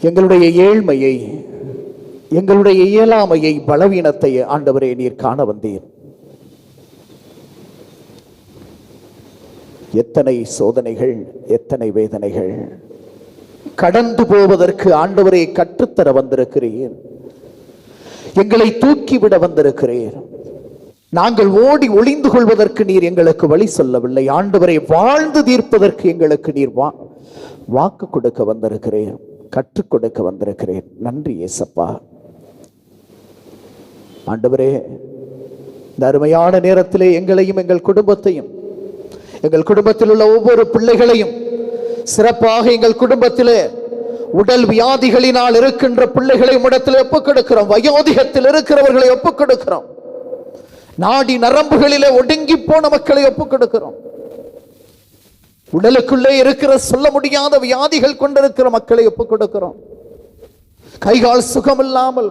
எங்களுடைய ஏழ்மையை, எங்களுடைய இயலாமையை, பலவீனத்தை ஆண்டவரே நீர் காண வந்தீர். எத்தனை சோதனைகள், எத்தனை வேதனைகள் கடந்து போவதற்கு ஆண்டவரே கற்றுத்தர வந்திருக்கிறீர். எங்களை தூக்கிவிட வந்திருக்கிறீர். நாங்கள் ஓடி ஒளிந்து கொள்வதற்கு நீர் எங்களுக்கு வழி சொல்லவில்லை. ஆண்டவரை வாழ்ந்து தீர்ப்பதற்கு எங்களுக்கு நீர் வாக்கு கொடுக்க வந்திருக்கிறீர், கற்றுக் கொடுக்க வந்திருக்கிறேன். நன்றி ஏசப்பா. ஆண்டவரே, இந்த அருமையான நேரத்திலே எங்களையும் எங்கள் குடும்பத்தையும், எங்கள் குடும்பத்தில் உள்ள ஒவ்வொரு பிள்ளைகளையும், சிறப்பாக எங்கள் குடும்பத்திலே உடல் வியாதிகளினால் இருக்கின்ற பிள்ளைகளை இடத்தில் ஒப்புக் கொடுக்கிறோம். வயோதிகத்தில் இருக்கிறவர்களை ஒப்புக் கொடுக்கிறோம். நாடி நரம்புகளிலே ஒடுங்கி போன மக்களை ஒப்புக் கொடுக்கிறோம். உடலுக்குள்ளே இருக்கிற சொல்ல முடியாத வியாதிகள் கொண்டிருக்கிற மக்களை ஒப்புக் கொடுக்கிறோம். கைகால் சுகம் இல்லாமல்,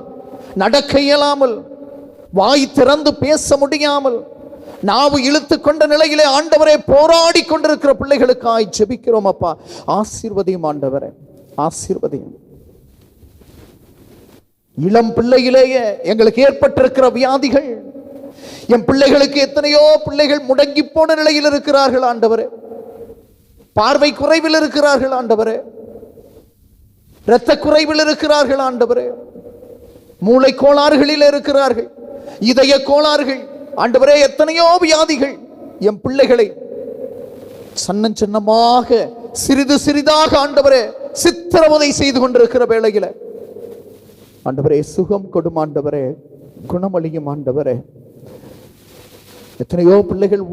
நடக்க இயலாமல், வாய் திறந்து பேச முடியாமல், நாவு இழுத்து கொண்ட நிலையிலே ஆண்டவரை போராடி கொண்டிருக்கிற பிள்ளைகளுக்காய் ஜெபிக்கிறோம். அப்பா, ஆசீர்வதியும் ஆண்டவரே, ஆசீர்வதியும். இளம் பிள்ளையிலேயே எங்களுக்கு ஏற்பட்டிருக்கிற வியாதிகள், என் பிள்ளைகளுக்கு எத்தனையோ பிள்ளைகள் முடங்கி போன நிலையில் இருக்கிறார்கள் ஆண்டவரே. பார்வை குறைவில் இருக்கிறார்கள் ஆண்டவரே. இரத்த குறைவில் இருக்கிறார்கள் ஆண்டவரே. மூளை கோளாறுகளில் இருக்கிறார்கள், இதய கோளாறுகள் ஆண்டவரே. எத்தனையோ வியாதிகள் என் பிள்ளைகளை சன்னம் சின்னமாக, சிறிது சிறிதாக ஆண்டவரே சித்திரவதை செய்து கொண்டிருக்கிற வேளையில ஆண்டவரே சுகம் கொடும் ஆண்டவரே, குணமளியும் ஆண்டவரே. எத்தனையோ பிள்ளைகள்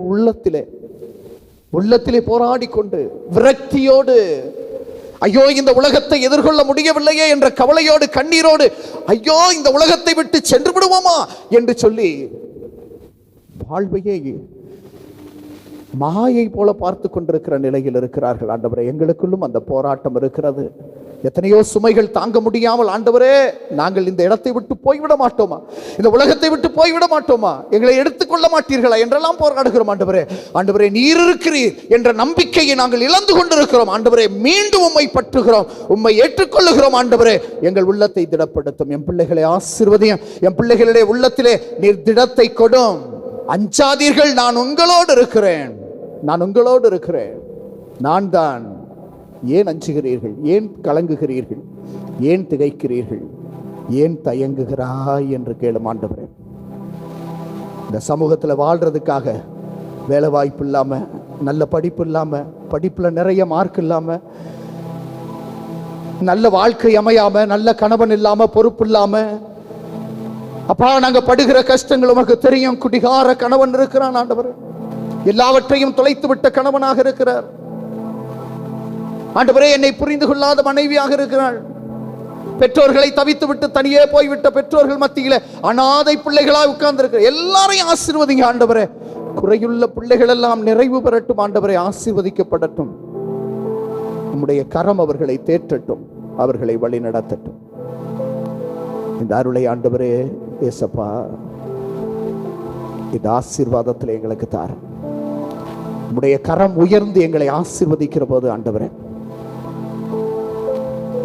உள்ளத்திலே போராடி கொண்டு விரக்தியோடு, ஐயோ இந்த உலகத்தை எதிர்கொள்ள முடியவில்லையே என்ற கவலையோடு கண்ணீரோடு, ஐயோ இந்த உலகத்தை விட்டு சென்று விடுவோமா என்று சொல்லி வாழ்வையே மாயை போல பார்த்து கொண்டிருக்கிற நிலையில் இருக்கிறார்கள். ஆண்டவரே, எங்களுக்குள்ளும் அந்த போராட்டம் இருக்கிறது. எத்தனையோ சுமைகள் தாங்க முடியாமல், ஆண்டவரே நாங்கள் இந்த இடத்தை விட்டு போய்விட மாட்டோமா, இந்த உலகத்தை விட்டு போய்விட மாட்டோமா, எங்களை எடுத்துக்கொள்ள மாட்டீர்களா என்றெல்லாம் போராடுகிறோம். ஆண்டவரே நீர் இருக்கிறீர் என்ற நம்பிக்கையை நாங்கள் இழந்து கொண்டிருக்கிறோம். ஆண்டவரே, மீண்டும் உம்மை பற்றுகிறோம், உம்மை ஏற்றுக்கொள்ளுகிறோம். ஆண்டவரே, எங்கள் உள்ளத்தை திடப்படுத்தும். என் பிள்ளைகளை ஆசீர்வதியும். என் பிள்ளைகளுடைய உள்ளத்திலே நீர் திடத்தை கொடும். அஞ்சாதீர்கள், நான் உங்களோடு இருக்கிறேன், நான் உங்களோடு இருக்கிறேன். நான் தான். ஏன் அஞ்சுகிறீர்கள்? ஏன் கலங்குகிறீர்கள்? ஏன் திகைக்கிறீர்கள்? ஏன் தயங்குகிறாய் என்று கேளும். ஆண்டவரே, இந்த சமூகத்தில் வாழ்றதுக்காக வேலை வாய்ப்பு இல்லாம, நல்ல படிப்பு இல்லாம, படிப்புல நிறைய மார்க் இல்லாம, நல்ல வாழ்க்கை அமையாம, நல்ல கணவன் இல்லாம, பொறுப்பு இல்லாம, அப்பா நாங்க படுகிற கஷ்டங்கள் உமக்கு தெரியும். குடிகார கணவன் இருக்கிறான் ஆண்டவர், எல்லாவற்றையும் தொலைத்து விட்ட கணவனாக இருக்கிறார். ஆண்டவரே, என்னை புரிந்து கொள்ளாத மனைவியாக இருக்கிறாள். பெற்றோர்களை தவித்து விட்டு தனியே போய்விட்ட பெற்றோர்கள் மத்தியில அனாதை பிள்ளைகளாய் உட்கார்ந்து இருக்கிற எல்லாரையும் ஆசீர்வதிங்க ஆண்டவரே. குறையுள்ள பிள்ளைகள் எல்லாம் நிறைவு பெறட்டும் ஆண்டவரே, ஆசீர்வதிக்கப்படட்டும். உம்முடைய கரம் அவர்களை தேற்றட்டும், அவர்களை வழி நடத்தட்டும். இந்த அருளை ஆண்டவரே ஏசப்பா, இந்த ஆசீர்வாதத்தில் எங்களுக்கு தாரும். உம்முடைய கரம் உயர்ந்து எங்களை ஆசீர்வதிக்கிற போது ஆண்டவரே,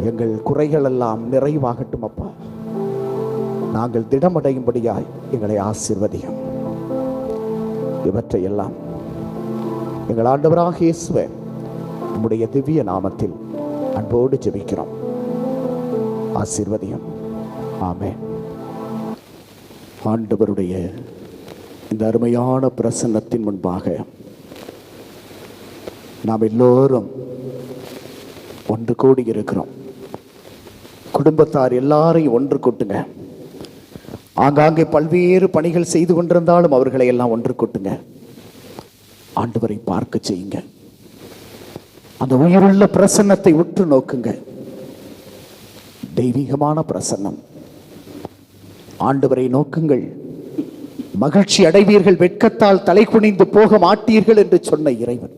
எங்கள் குறைகள் எல்லாம் நிறைவாகட்டும் அப்பா. நாங்கள் திடமடையும்படியாய் எங்களை ஆசீர்வதியும். இவற்றை எல்லாம் எங்கள் ஆண்டவராக இயேசுவே உம்முடைய திவ்ய நாமத்தில் அன்போடு ஜெபிக்கிறோம். ஆசீர்வதியும். ஆமென். ஆண்டவருடைய இந்த அருமையான பிரசன்னத்தின் முன்பாக நாம் எல்லோரும் ஒன்று கூடி இருக்கிறோம். குடும்பத்தார் எல்லாரையும் ஒன்று கூட்டுங்க. ஆங்காங்கே பல்வேறு பணிகள் செய்து கொண்டிருந்தாலும் அவர்களை எல்லாம் ஒன்று கூட்டுங்க. ஆண்டவரை பார்க்க செய்யுங்க. அந்த உயிருள்ள பிரசன்னத்தை உற்று நோக்குங்க. தெய்வீகமான பிரசன்னம். ஆண்டவரை நோக்குங்கள், மகிழ்ச்சி அடைவீர்கள், வெட்கத்தால் தலை குனிந்து போக மாட்டீர்கள் என்று சொன்ன இறைவன்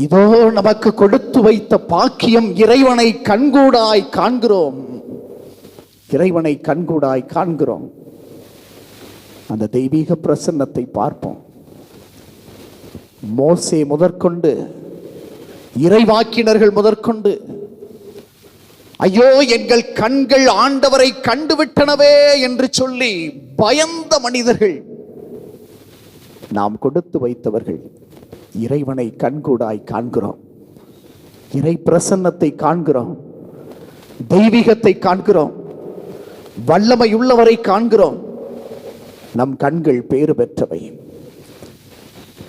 இதோ நமக்கு கொடுத்து வைத்த பாக்கியம். இறைவனை கண்கூடாய் காண்கிறோம், இறைவனை கண்கூடாய் காண்கிறோம். அந்த தெய்வீக பிரசன்னத்தை பார்ப்போம். மோசே முதற்கொண்டு, இறைவாக்கினர்கள் முதற்கொண்டு, ஐயோ எங்கள் கண்கள் ஆண்டவரை கண்டுவிட்டனவே என்று சொல்லி பயந்த மனிதர்கள். நாம் கொடுத்து வைத்தவர்கள். இறைவனை கண்கூடாய் காண்கிறோம், இறை பிரசன்னத்தை காண்கிறோம், தெய்வீகத்தை காண்கிறோம், வல்லமை உள்ளவரை காண்கிறோம். நம் கண்கள் பேறு பெற்றவை.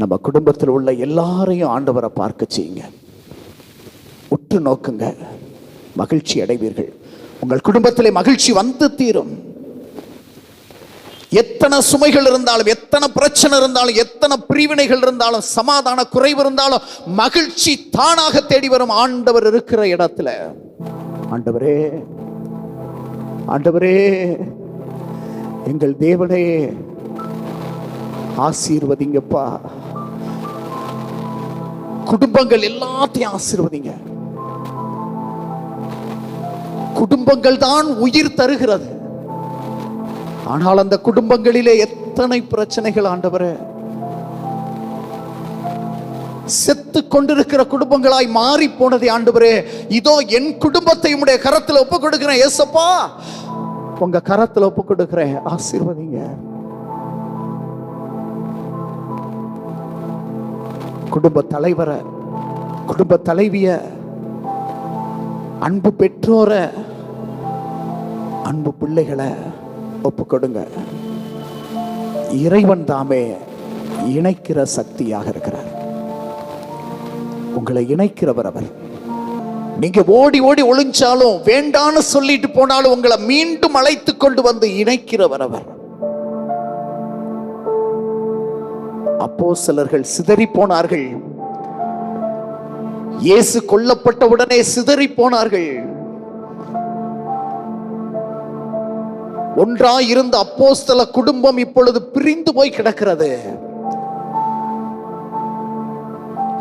நம்ம குடும்பத்தில் உள்ள எல்லாரையும் ஆண்டவரை பார்க்க செய்யுங்க. உற்று நோக்குங்க, மகிழ்ச்சி அடைவீர்கள். உங்கள் குடும்பத்திலே மகிழ்ச்சி வந்து தீரும். எத்தனை சுமைகள் இருந்தாலும், எத்தனை பிரச்சனை இருந்தாலும், எத்தனை பிரிவினைகள் இருந்தாலும், சமாதான குறைவு இருந்தாலும், மகிழ்ச்சி தானாக தேடி வரும். ஆண்டவர் இருக்கிற இடத்துல, ஆண்டவரே ஆண்டவரே எங்கள் தேவனே ஆசீர்வதிங்கப்பா. குடும்பங்கள் எல்லாத்தையும் ஆசீர்வதிங்க. குடும்பங்கள் தான் உயிர் தருகிறது. ஆனால் அந்த குடும்பங்களிலே எத்தனை பிரச்சனைகள் ஆண்டவரே. செத்து கொண்டிருக்கிற குடும்பங்களாய் மாறி போனதை ஆண்டவரே, இதோ என் குடும்பத்தை உம்முடைய கரத்தில் ஒப்பு கொடுக்கிறேன். ஏசப்பா, உங்க கரத்தில் ஒப்பு கொடுக்கிறேன், ஆசீர்வதிங்க. குடும்ப தலைவரை, குடும்ப தலைவிய, அன்பு பெற்றோர, அன்பு பிள்ளைகளை ஒப்பு கொடுங்க. இறைவன் தாமே இணைக்கிற சக்தியாக இருக்கிறார். உங்களை இணைக்கிறவர் அவர். நீங்க ஓடி ஓடி ஒளிஞ்சாலும், வேண்டான்னு சொல்லிட்டு போனாலும் உங்களை மீண்டும் அழைத்து கொண்டு வந்து இணைக்கிறவர் அவர். அப்போஸ்தலர்கள் சிதறி போனார்கள். இயேசு கொல்லப்பட்ட உடனே சிதறி போனார்கள். ஒன்றாய் இருந்த அப்போஸ்தல குடும்பம் இப்பொழுது பிரிந்து போய் கிடக்கிறது.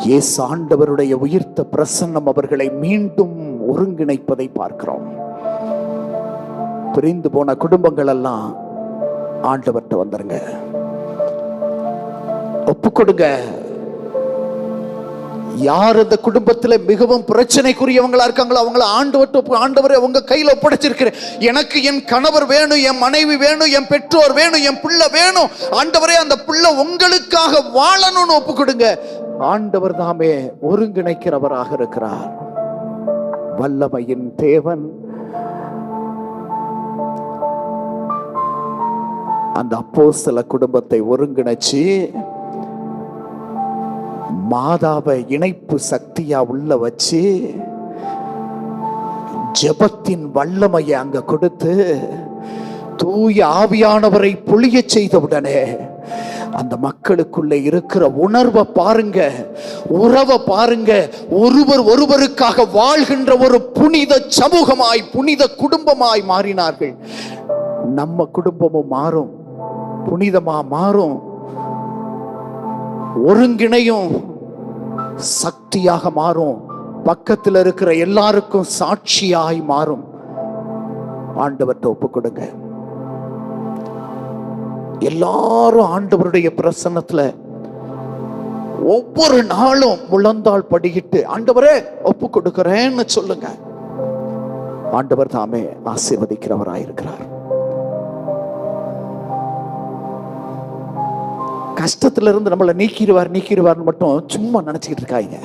இயேசு ஆண்டவருடைய உயிர்த்த பிரசன்னம் அவர்களை மீண்டும் ஒருங்கிணைப்பதை பார்க்கிறோம். பிரிந்து போன குடும்பங்கள் எல்லாம் ஆண்டவர்கிட்ட வந்துருங்க, ஒப்புக்கொடுங்க. யார் அந்த குடும்பத்தில் மிகவும் பிரச்சனைக்குரியவங்களா இருக்காங்களோ அவங்கள ஆண்டவரை உங்க கையில் ஒப்படைச்சிருக்கிறேன். எனக்கு என் கணவர் வேணும், என் மனைவி வேணும், என் பெற்றோர் வேணும், என் பிள்ளை வேணும். ஆண்டவரே, அந்த பிள்ளை உங்களுக்காக வாழணும்னு ஒப்புக்கொடுங்க. ஆண்டவர் தாமே ஒருங்கிணைக்கிறவராக இருக்கிறார். வல்லமையின் தேவன் அந்த அப்போஸ்தல குடும்பத்தை ஒருங்கிணைச்சு மாதாவை இணைப்பு சக்தியா உள்ள வச்சு ஜெபத்தின் வல்லமையை அங்க கொடுத்து தூய ஆவியானவரை பொழிய செய்தவுடனே அந்த மக்களுக்குள்ள இருக்கிற உணர்வை பாருங்க, உறவை பாருங்க. ஒருவர் ஒருவருக்காக வாழ்கின்ற ஒரு புனித சமூகமாய், புனித குடும்பமாய் மாறினார்கள். நம்ம குடும்பமும் மாறும், புனிதமா மாறும், ஒருங்கிணையும், சக்தியாக மாறும், பக்கத்தில் இருக்கிற எல்லாருக்கும் சாட்சியாய் மாறும். ஆண்டவர்கிட்ட ஒப்பு கொடுங்க. எல்லாரும் ஆண்டவருடைய பிரசன்னத்துல ஒவ்வொரு நாளும் முழந்தாள் படிக்கிட்டு ஆண்டவரே ஒப்பு கொடுக்கிறேன்னு சொல்லுங்க. ஆண்டவர் தாமே ஆசீர்வதிக்கிறவராயிருக்கிறார். கஷ்டத்துல இருந்து நம்மளை நீக்கிடுவார் மட்டும் சும்மா நினைச்சுக்கிட்டு இருக்காங்க.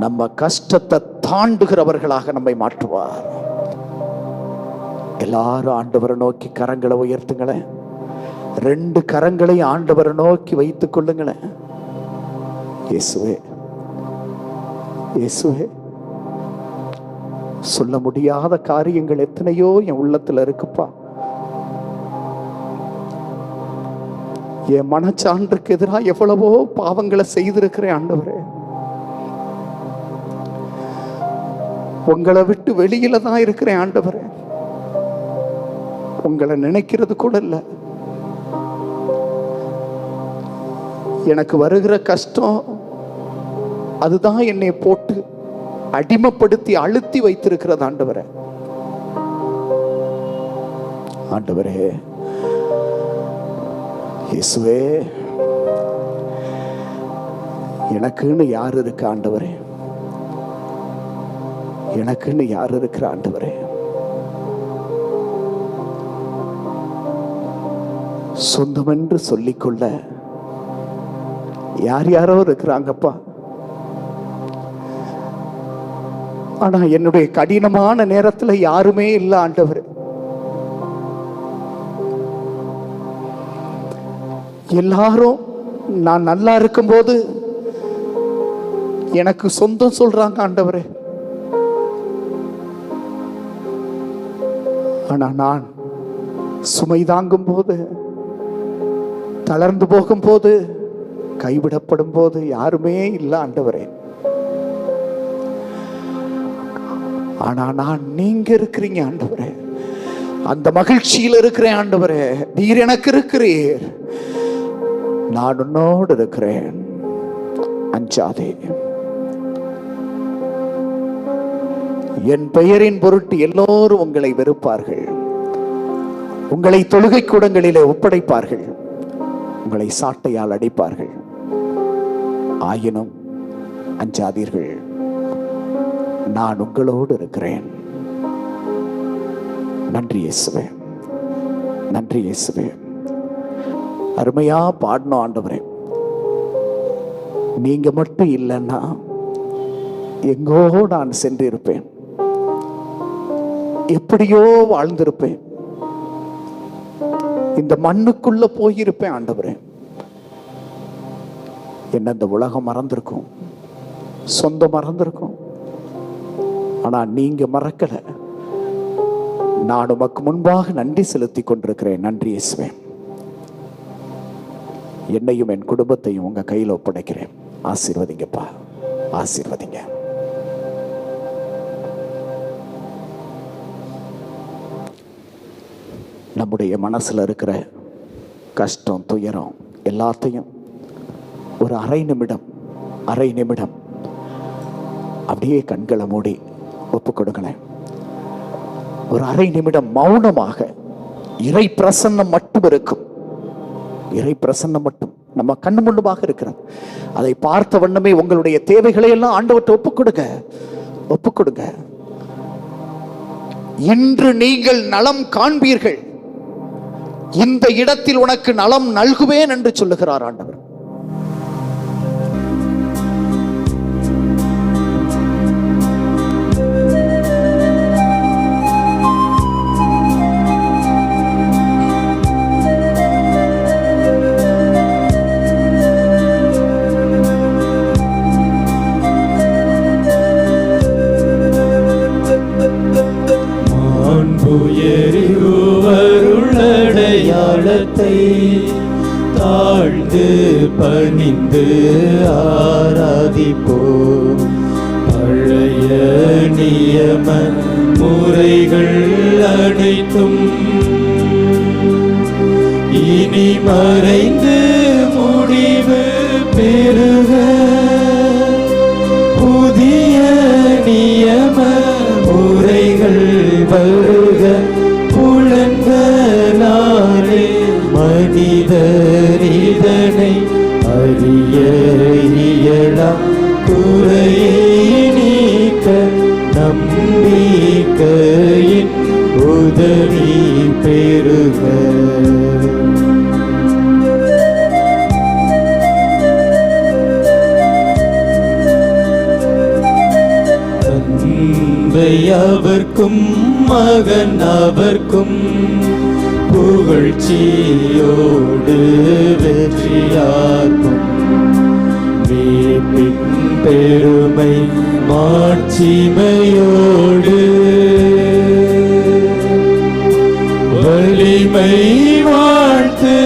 நம்ம கஷ்டத்தை தாண்டுகிறவர்களாக நம்மை மாற்றுவார். எல்லாரும் ஆண்டவரை நோக்கி கரங்களை உயர்த்துங்களேன். 2 கரங்களையும் ஆண்டவரை நோக்கி வைத்துக் கொள்ளுங்களேன். இயேசுவே, இயேசுவே, சொல்ல முடியாத காரியங்கள் எத்தனையோ என் உள்ளத்துல இருக்குப்பா. என் மனச்சான்றுக்கு எதிராக எவ்வளவோ பாவங்களை செய்திருக்கிறேன் ஆண்டவரே. உங்களை விட்டு வெளியில தான் இருக்கிறேன் ஆண்டவரே. உங்களை நினைக்கிறது கூட இல்லை. எனக்கு வருகிற கஷ்டம் அதுதான் என்னை போட்டு அடிமைப்படுத்தி அழுத்தி வைத்திருக்கிறது ஆண்டவரே. ஆண்டவரே, இயேசுவே, எனக்குன்னு யார் இருக்கு ஆண்டவரே? எனக்குன்னு யார் இருக்கிற ஆண்டவரே? சொந்தம் என்று சொல்லிக்கொள்ள யார் யாரோ இருக்கிறாங்கப்பா. ஆனா என்னுடைய கடினமான நேரத்துல யாருமே இல்லை ஆண்டவரே. எல்லாரும் நான் நல்லா இருக்கும்போது எனக்கு சொந்தம் சொல்றாங்க ஆண்டவரே. ஆனா நான் சுமை தாங்கும் போது, தளர்ந்து போகும் போது, கைவிடப்படும் போது யாருமே இல்லை ஆண்டவரே. ஆனா நான் நீங்க இருக்கிறீங்க ஆண்டவரே. அந்த மகிழ்ச்சியில் இருக்கிறேன் ஆண்டவரே. நீர் எனக்கு இருக்கிறீர், நான் உன்னோடு இருக்கிறேன். அஞ்சாதே. என் பெயரின் பொருட்டு எல்லோரும் உங்களை வெறுப்பார்கள், உங்களை தொழுகை கூடங்களிலே ஒப்படைப்பார்கள், உங்களை சாட்டையால் அடிப்பார்கள். ஆயினும் அஞ்சாதீர்கள், நான் உங்களோடு இருக்கிறேன். நன்றி இயேசுவே, நன்றி இயேசுவே. அருமையா பாடணும் ஆண்டவரே. நீங்க மட்டும் இல்லைன்னா எங்கோ நான் சென்றிருப்பேன், எப்படியோ வாழ்ந்திருப்பேன், இந்த மண்ணுக்குள்ள போயிருப்பேன் ஆண்டவரே. என்ன இந்த உலகம் மறந்திருக்கும், சொந்தம் மறந்திருக்கும், ஆனா நீங்க மறக்கல. நான் உமக்கு முன்பாக நன்றி செலுத்தி கொண்டிருக்கிறேன். நன்றி இயேசுவே. என்னையும் என் குடும்பத்தையும் உங்க கையில் ஒப்படைக்கிறேன். ஆசீர்வதிங்கப்பா, ஆசீர்வதிங்க. நம்முடைய மனசுல இருக்கிற கஷ்டம், துயரம் எல்லாத்தையும் ஒரு அரை நிமிடம் அப்படியே கண்களை மூடி ஒப்பு கொடுங்களேன். ஒரு அரை நிமிடம் மௌனமாக இறை பிரசன்னம் மட்டும் இருக்கும். இறை பிரசன்னம் மட்டும் நம்ம கண்ணு முன்பாக இருக்கிறது. அதை பார்த்த வண்ணமே உங்களுடைய தேவைகளை எல்லாம் ஆண்டவர்கிட்ட ஒப்பு கொடுங்க. இன்று நீங்கள் நலம் காண்பீர்கள், இந்த இடத்தில் உனக்கு நலம் நல்குவேன் என்று சொல்லுகிறார் ஆண்டவர். தாழ்ந்து பணிந்து ஆராதிப்போம். பழைய நியம முறைகள் அனைத்தும் இனி மறைந்து முடிவு பெறுக. புதிய நியம முறைகள் வருக. புலன்களாலே மனிதரிதனை அறிய இயலா. குறையை நீக்க நம்பிக்கையின் உதவி பெறுக. தந்தை அவர்க்கும் மகன் அவர்க்கும் புகழ்ச்சியோடு வெற்றியார்க்கும். மீட்பின் பெருமை மாட்சிமையோடு வலிமை வாழ்த்து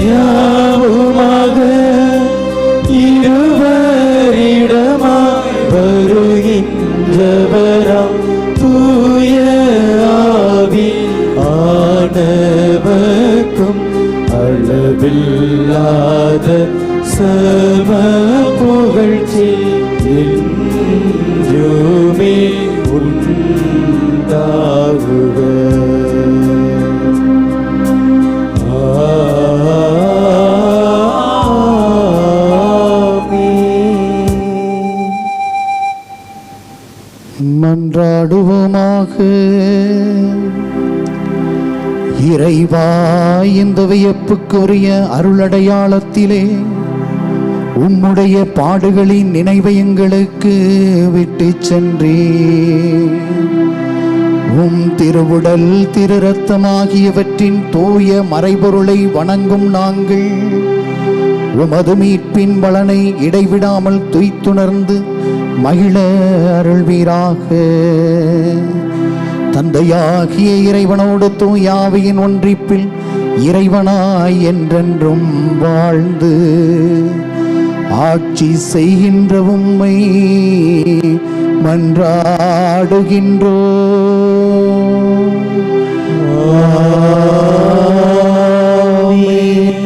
யாவுமாக இருவரிடமாய் வருகின்றவராம் தூய ஆவி ஆனவர்க்கும் அளவில்லாத சம புகழ்ச்சி என்றுமே உண்டாகுக. மன்றாடுவோமாக. இறைவா, இந்த வியப்புக்குரிய அருளடையாளத்திலே உம்முடைய பாடுகளின் நினைவை எங்களுக்கு விட்டு சென்றே. உம் திருவுடல் திரு இரத்தமாகியவற்றின் தூய மறைபொருளை வணங்கும் நாங்கள் உமது மீட்பின் பலனை இடைவிடாமல் துய்த்துணர்ந்து மகிழ அருள்வீராக. தந்தையாகிய இறைவனோடு தூயாவியின் ஒன்றிப்பில் இறைவனாய் என்றென்றும் வாழ்ந்து ஆட்சி செய்கின்ற உம்மை மன்றாடுகின்றோ. ஆமென்.